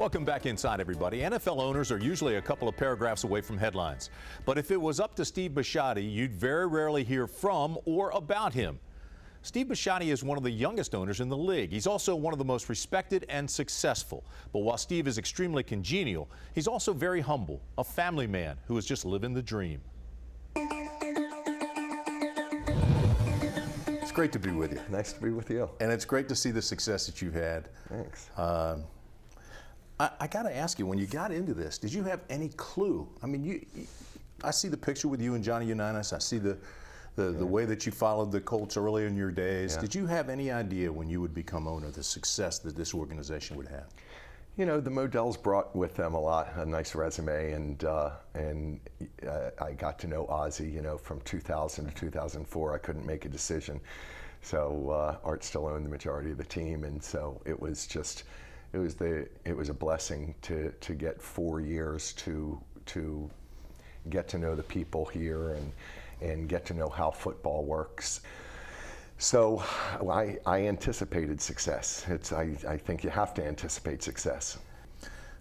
Welcome back inside, everybody. NFL owners are usually a couple of paragraphs away from headlines. But if it was up to Steve Bisciotti, you'd very rarely hear from or about him. Steve Bisciotti is one of the youngest owners in the league. He's also one of the most respected and successful. But while Steve is extremely congenial, he's also very humble, a family man who is just living the dream. It's great to be with you. Nice to be with you. And it's great to see the success that you've had. Thanks. I got to ask you, when you got into this, did you have any clue? I mean, I see the picture with you and Johnny Unitas. I see the way that you followed the Colts early in your days. Yeah. Did you have any idea when you would become owner the success that this organization would have? You know, the Modells brought with them a nice resume, and I got to know Ozzie. You know, from 2000 to 2004, I couldn't make a decision, so Art still owned the majority of the team, and so it was just. It was a blessing to get 4 years to get to know the people here and get to know how football works. So I anticipated success. I think you have to anticipate success.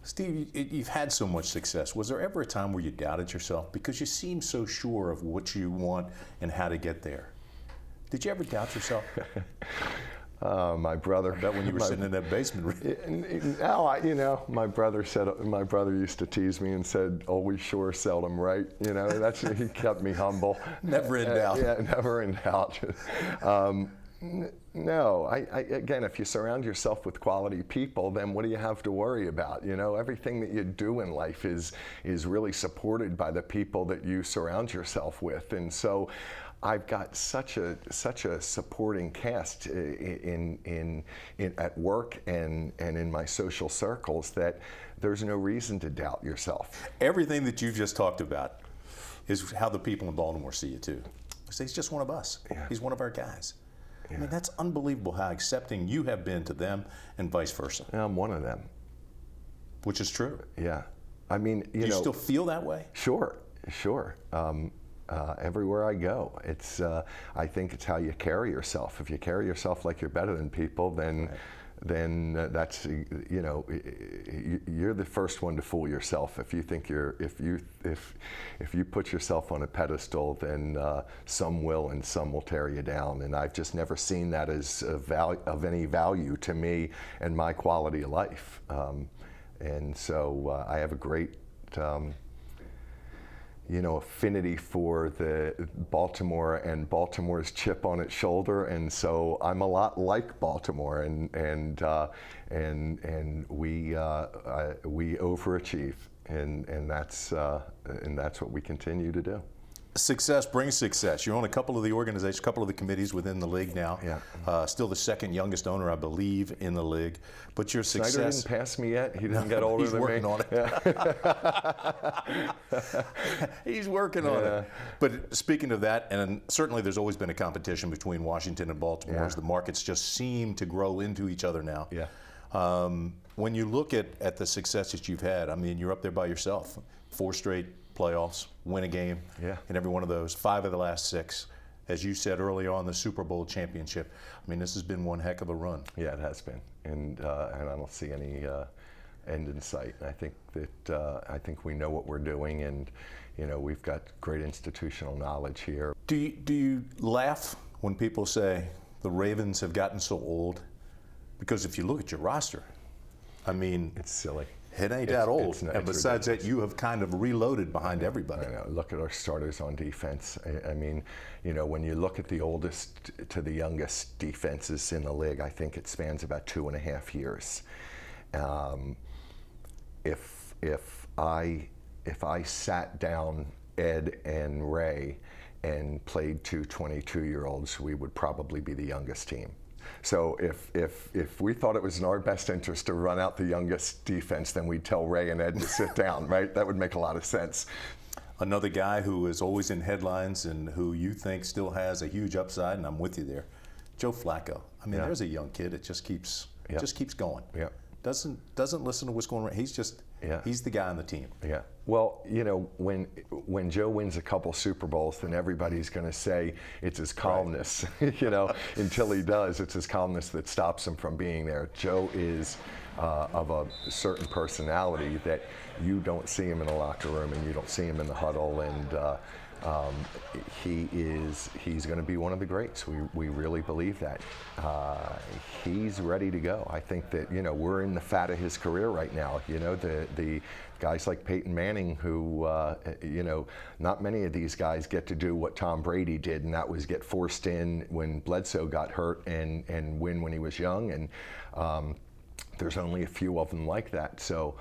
Steve, you've had so much success. Was there ever a time where you doubted yourself? Because you seem so sure of what you want and how to get there. Did you ever doubt yourself? My brother. I bet when you were sitting in that basement. My brother used to tease me and said, "Always sure, seldom right." You know, he kept me humble. Never in doubt. Yeah, never in doubt. No, again, if you surround yourself with quality people, then what do you have to worry about? You know, everything that you do in life is really supported by the people that you surround yourself with, and so. I've got such a supporting cast at work and in my social circles that there's no reason to doubt yourself. Everything that you've just talked about is how the people in Baltimore see you too. They say he's just one of us. Yeah. He's one of our guys. Yeah. I mean, that's unbelievable how accepting you have been to them and vice versa. Yeah, I'm one of them. Which is true. Yeah. I mean, Do you still feel that way? Sure. Everywhere I go, I think it's how you carry yourself. If you carry yourself like you're better than people, then that's you're the first one to fool yourself. If you think if you put yourself on a pedestal, then some will and some will tear you down. And I've just never seen that as of any value to me and my quality of life. And so I have a great. Affinity for the Baltimore and Baltimore's chip on its shoulder, and so I'm a lot like Baltimore, and we overachieve, and that's what we continue to do. Success brings success. You're on a couple of the organizations, a couple of the committees within the league now. Yeah. Still the second youngest owner, I believe, in the league. But your success. Snyder didn't pass me yet. He didn't get older than me. He's working on it. He's working on it. But speaking of that, and certainly there's always been a competition between Washington and Baltimore as the markets just seem to grow into each other now. Yeah. When you look at the success that you've had, I mean, you're up there by yourself. 4 straight playoffs, win a game in every one of those, 5 of the last 6. As you said earlier on, the Super Bowl championship. I mean, this has been one heck of a run. Yeah, it has been, and I don't see any end in sight. I think that we know what we're doing, and we've got great institutional knowledge here. Do you laugh when people say the Ravens have gotten so old? Because if you look at your roster, I mean, it's silly. It ain't that old. And besides that, you have kind of reloaded behind everybody. I know. Look at our starters on defense. I mean, when you look at the oldest to the youngest defenses in the league, I think it spans about 2.5 years. If I sat down Ed and Ray and played 2 22-year-olds, we would probably be the youngest team. So if we thought it was in our best interest to run out the youngest defense, then we'd tell Ray and Ed to sit down, right? That would make a lot of sense. Another guy who is always in headlines and who you think still has a huge upside, and I'm with you there, Joe Flacco. I mean, there's a young kid that just keeps going. Yeah. Doesn't listen to what's going on. He's the guy on the team. Yeah. Well, you know, when Joe wins a couple Super Bowls, then everybody's going to say it's his calmness, you know, until he does. It's his calmness that stops him from being there. Joe is of a certain personality that you don't see him in the locker room and you don't see him in the huddle, and he's going to be one of the greats. We really believe that. He's ready to go. I think that, you know, we're in the fat of his career right now. You know, the guys like Peyton Manning, who, you know, not many of these guys get to do what Tom Brady did, and that was get forced in when Bledsoe got hurt and win when he was young. And there's only a few of them like that. So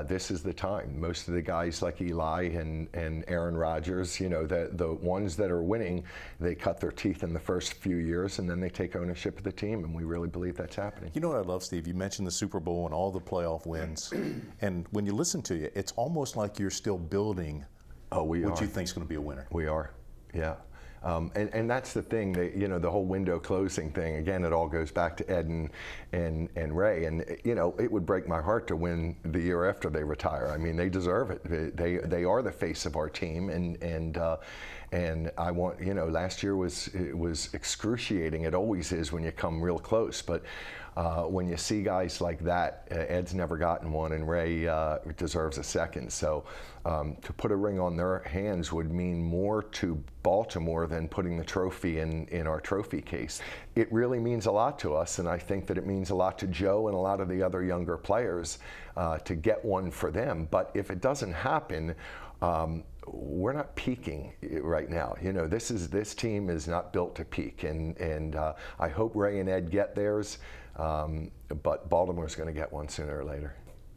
this is the time. Most of the guys like Eli and Aaron Rodgers, you know, the ones that are winning, they cut their teeth in the first few years and then they take ownership of the team, and we really believe that's happening. You know what I love, Steve? You mentioned the Super Bowl and all the playoff wins. And when you listen to you, it's almost like you're still building what you think is going to be a winner. We are, yeah. And that's the thing, that, you know, the whole window closing thing, again, it all goes back to Ed and Ray. And, you know, it would break my heart to win the year after they retire. I mean, they deserve it. They are the face of our team. And I want, you know, last year was excruciating. It always is when you come real close. But when you see guys like that, Ed's never gotten one, and Ray deserves a second. So to put a ring on their hands would mean more to Baltimore than putting the trophy in our trophy case. It really means a lot to us, and I think that it means a lot to Joe and a lot of the other younger players to get one for them. But if it doesn't happen, we're not peaking right now. You know, this team is not built to peak, and I hope Ray and Ed get theirs, but Baltimore's going to get one sooner or later.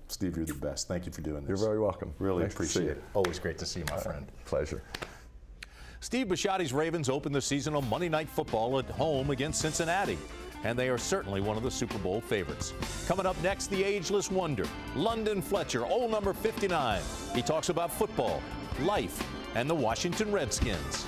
Steve, you're the best. Thank you for doing this. You're very welcome. Really nice appreciate it. Always great to see you, my friend. Pleasure. Steve Bisciotti's Ravens open the season on Monday Night Football at home against Cincinnati, and they are certainly one of the Super Bowl favorites. Coming up next, the ageless wonder, London Fletcher, old number 59. He talks about football, life, and the Washington Redskins.